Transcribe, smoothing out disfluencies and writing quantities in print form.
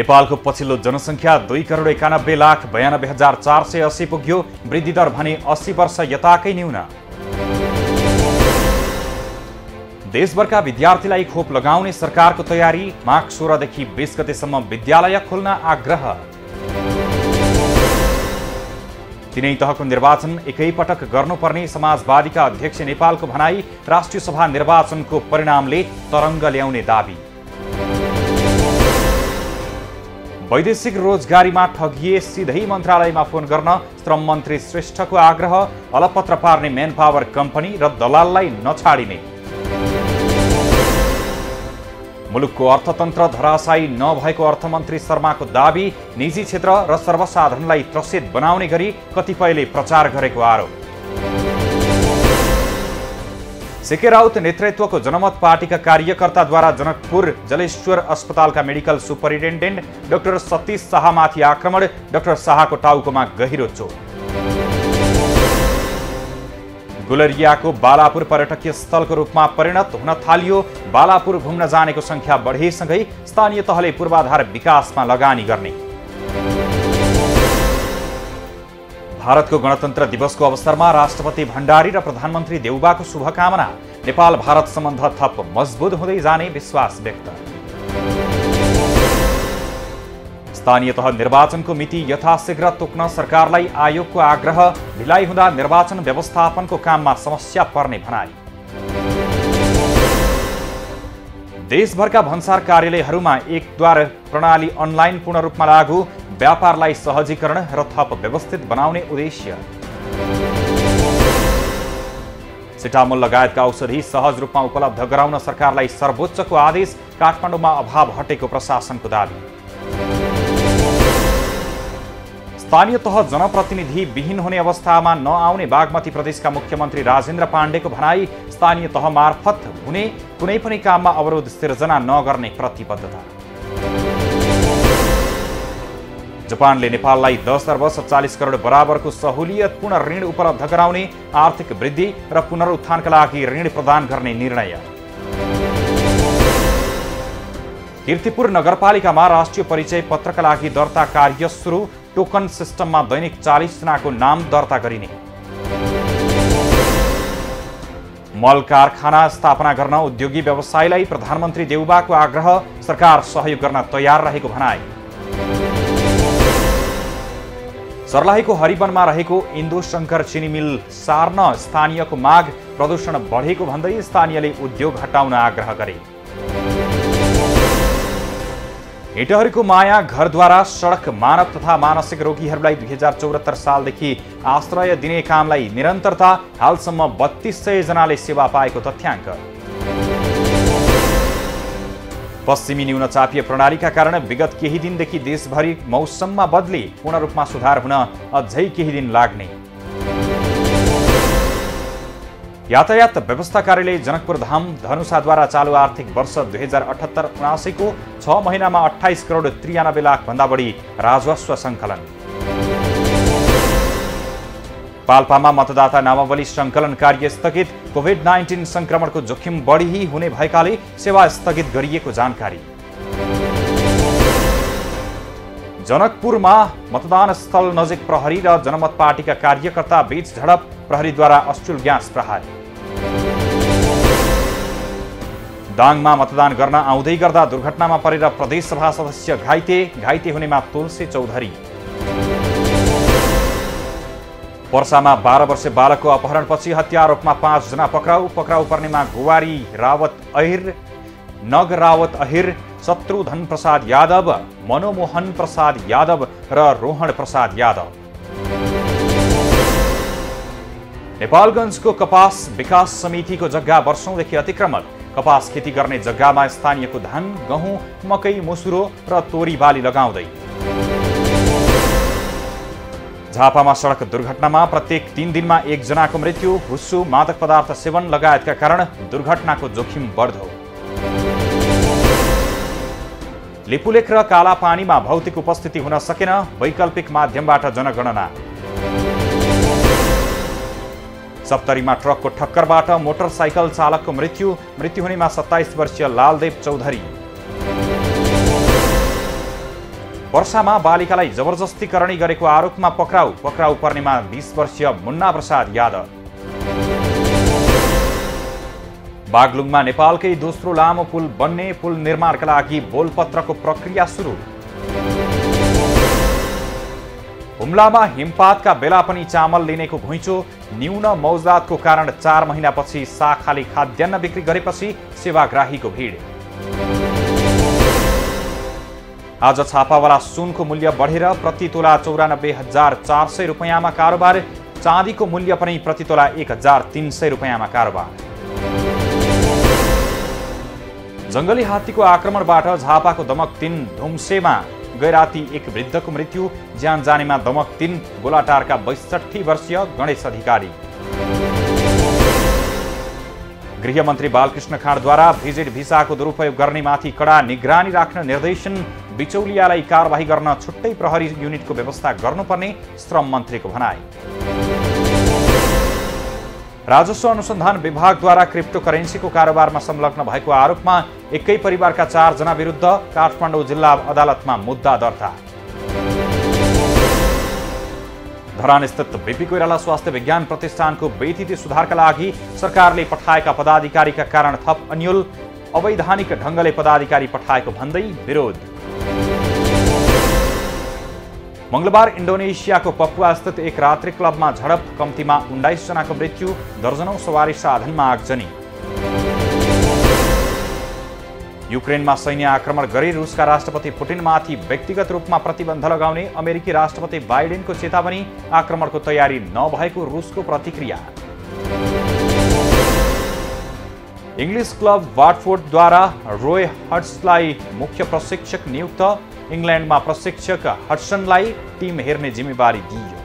नेपालको पछिल्लो जनसङ्ख्या 2,91,92,480 पुग्यो। वृद्धि दर भने 80 वर्ष यताकै न्यून। देशभरका विद्यार्थीलाई खोप लगाउने सरकारको तयारी। माघ 16 देखि 20 गतेसम्म विद्यालय खोल्न आग्रह। तीनै तहको निर्वाचन एकैपटक गर्नुपर्ने समाजवादीका अध्यक्ष नेपालको भनाई। राष्ट्रिय सभा निर्वाचनको परिणामले तरङ्ग ल्याउने दाबी। वैदेशिक रोजगारीमा ठगिए सिधै मन्त्रालयमा फोन गर्न श्रम मन्त्री श्रेष्ठको आग्रह। अलपत्र पार्ने मेन पावर कम्पनी र दलाललाई नछाडिने। मुलुकको अर्थतन्त्र धराशायी नभएको अर्थमन्त्री शर्माको दाबी। निजी क्षेत्र र सर्वसाधारणलाई त्रसित बनाउने गरी कतिपयले प्रचार गरेको आरोप। सीके राउत नेतृत्वको जनमत पार्टीका कार्यकर्ताद्वारा जनकपुर जलेश्वर अस्पतालका मेडिकल सुपरिन्टेन्डेन्ट डाक्टर सतीश शाहमाथि आक्रमण। डाक्टर शाहको टाउकोमा गहिरो चोट। गुलरियाको बालापुर पर्यटकीय स्थलको रूपमा परिणत हुन थालियो। बालापुर घुम्न जानेको संख्या बढेसँगै स्थानीय तहले पूर्वाधार विकासमा लगानी गर्ने। भारतको गणतन्त्र दिवसको अवसरमा राष्ट्रपति भण्डारी र प्रधानमन्त्री देउबाको शुभकामना। नेपाल भारत सम्बन्ध थप मजबुत हुँदै जाने विश्वास व्यक्त। स्थानीय तह निर्वाचनको मिति यथाशीघ्र तोक्न सरकारलाई आयोगको आग्रह। ढिलाइ हुँदा निर्वाचन व्यवस्थापनको काममा समस्या पर्ने भनाई। देशभरका भन्सार कार्यालयहरूमा एकद्वार प्रणाली अनलाइन पूर्ण रूपमा लागू। व्यापारलाई सहजीकरण र थप व्यवस्थित बनाउने उद्देश्य। सिटामोल लगायतका औषधि सहज रूपमा उपलब्ध गराउन सरकारलाई सर्वोच्चको आदेश। काठमाडौँमा अभाव हटेको प्रशासनको दाबी। स्थानीय तह जनप्रतिनिधि विहीन हुने अवस्थामा नआउने बागमती प्रदेशका मुख्यमन्त्री राजेन्द्र पाण्डेको भनाई। स्थानीय तह मार्फत हुने कुनै पनि काममा अवरोध सिर्जना नगर्ने प्रतिबद्धता। जापानले नेपाललाई 10 अर्ब 47 करोड बराबरको सहुलियतपूर्ण ऋण उपलब्ध गराउने। आर्थिक वृद्धि र पुनरुत्थानका लागि ऋण प्रदान गर्ने निर्णय। कीर्तिपुर नगरपालिकामा राष्ट्रिय परिचय पत्रका लागि दर्ता कार्य सुरु। टोकन सिस्टममा दैनिक 40 जनाको नाम दर्ता गरिने। मल कारखाना स्थापना गर्न उद्योगी व्यवसायीलाई प्रधानमन्त्री देउबाको आग्रह। सरकार सहयोग गर्न तयार रहेको भनाई। सर्लाहीको हरिवनमा रहेको इन्दो शङ्कर चिनी मिल सार्न स्थानीयको माग। प्रदूषण बढेको भन्दै स्थानीयले उद्योग हटाउन आग्रह गरे। इटहरीको माया घरद्वारा सडक मानव तथा मानसिक रोगीहरूलाई 2074 सालदेखि आश्रय दिने कामलाई निरन्तरता। हालसम्म 3200 जनाले सेवा पाएको तथ्याङ्क। पश्चिमी न्यूनचापीय प्रणालीका कारण विगत केही दिनदेखि देशभरि मौसममा बदली। पूर्ण रूपमा सुधार हुन अझै केही दिन लाग्ने। यातायात व्यवस्था कार्यालय जनकपुर धाम धनुषाद्वारा चालू आर्थिक वर्ष 2078-79 को 6 महिनामा 28 करोड 93 लाख भन्दा बढी राजस्व सङ्कलन। पाल्पामा मतदाता नामावली सङ्कलन कार्य स्थगित। कोभिड-19 संक्रमणको जोखिम बढी हुने भएकाले सेवा स्थगित गरिएको जानकारी। जनकपुरमा मतदान स्थल नजिक प्रहरी र जनमत पार्टीका कार्यकर्ता बीच झडप। प्रहरीद्वारा अश्रुल ग्यास प्रहार। दाङमा मतदान गर्न आउँदै गर्दा दुर्घटनामा परेर प्रदेशसभा सदस्य घाइते हुनेमा तुलसी चौधरी। पर्सामा 12 वर्षीय बालकको अपहरणपछि हत्या आरोपमा 5 जना पक्राउ पर्नेमा गुवारी रावत अहिर, नग रावत अहिर, शत्रुधन प्रसाद यादव, मनोमोहन प्रसाद यादव र रोहण प्रसाद यादव। नेपालगञ्जको कपास विकास समितिको जग्गा वर्षौंदेखि अतिक्रमण। कपास खेती गर्ने जग्गामा स्थानीयको धान, गहुँ, मकै, मुसुरो र तोरी बाली लगाउँदै। झापामा सडक दुर्घटनामा प्रत्येक 3 दिनमा 1 जनाको मृत्यु। हुस्सु, मादक पदार्थ सेवन लगायतका कारण दुर्घटनाको जोखिम बढ्दो। लिपुलेख र कालापानीमा भौतिक उपस्थिति हुन सकेन। वैकल्पिक माध्यमबाट जनगणना। सप्तरीमा ट्रकको ठक्करबाट मोटरसाइकल चालकको मृत्यु हुनेमा 27 वर्षीय लालदेव चौधरी। वर्षामा बालिकालाई जबरजस्ती करणी गरेको आरोपमा पक्राउ पर्नेमा 20 वर्षीय मुन्ना प्रसाद यादव। बागलुङमा नेपालकै दोस्रो लामो पुल बन्ने, पुल निर्माणका लागि बोलपत्रको प्रक्रिया सुरु। हुम्लामा हिमपातका बेला पनि चामल लिनेको घुइँचो, न्यून मौजदातको कारण 4 महिनापछि साग खाली खाद्यान्न बिक्री गरेपछि सेवाग्राहीको भिड। आज छापावाला सुनको मूल्य बढेर प्रति तोला 94,400 रुपैयाँमा कारोबार, चाँदीको मूल्य पनि प्रति तोला 1,300 रुपैयाँमा कारोबार। जंगली हात्तीको आक्रमणबाट झापाको दमक 3 धुम्सेमा गैराती एक वृद्धको मृत्यु, ज्यान जानेमा दमक 3 गोलाटारका 62 वर्षीय गणेश अधिकारी। गृहमन्त्री बालकृष्ण खाँडद्वारा भिजिट भिसाको दुरुपयोग गर्नेमाथि कडा निगरानी राख्न निर्देशन, बिचौलियालाई कारबाही गर्न छुट्टै प्रहरी युनिटको व्यवस्था गर्नुपर्ने श्रम मन्त्रीको भनाई। राजस्व अनुसन्धान विभागद्वारा क्रिप्टोकरेन्सीको कारोबारमा संलग्न भएको आरोपमा एकै परिवारका 4 जना विरुद्ध काठमाडौँ जिल्ला अदालतमा मुद्दा दर्ता। धरानस्थित बीपी कोइराला स्वास्थ्य विज्ञान प्रतिष्ठानको बेतिथि सुधारका लागि सरकारले पठाएका पदाधिकारीका कारण थप अन्यल, अवैधानिक ढङ्गले पदाधिकारी पठाएको भन्दै विरोध। मंगलबार इन्डोनेसियाको पपुवा स्थित एक रात्रि क्लबमा झडप, कम्तीमा 19 जनाको मृत्यु, दर्जनौं सवारी साधनमा आगजनी। युक्रेनमा सैन्य आक्रमण गरी रुसका राष्ट्रपति पुटिनमाथि व्यक्तिगत रूपमा प्रतिबन्ध लगाउने अमेरिकी राष्ट्रपति बाइडेनको चेतावनी, आक्रमणको तयारी नभएको रुसको प्रतिक्रिया। इङ्ग्लिस क्लब वाटफोर्डद्वारा रोय हड्सलाई मुख्य प्रशिक्षक नियुक्त, इङ्ल्यान्डमा प्रशिक्षक हड्सनलाई टिम हेर्ने जिम्मेवारी दिइयो।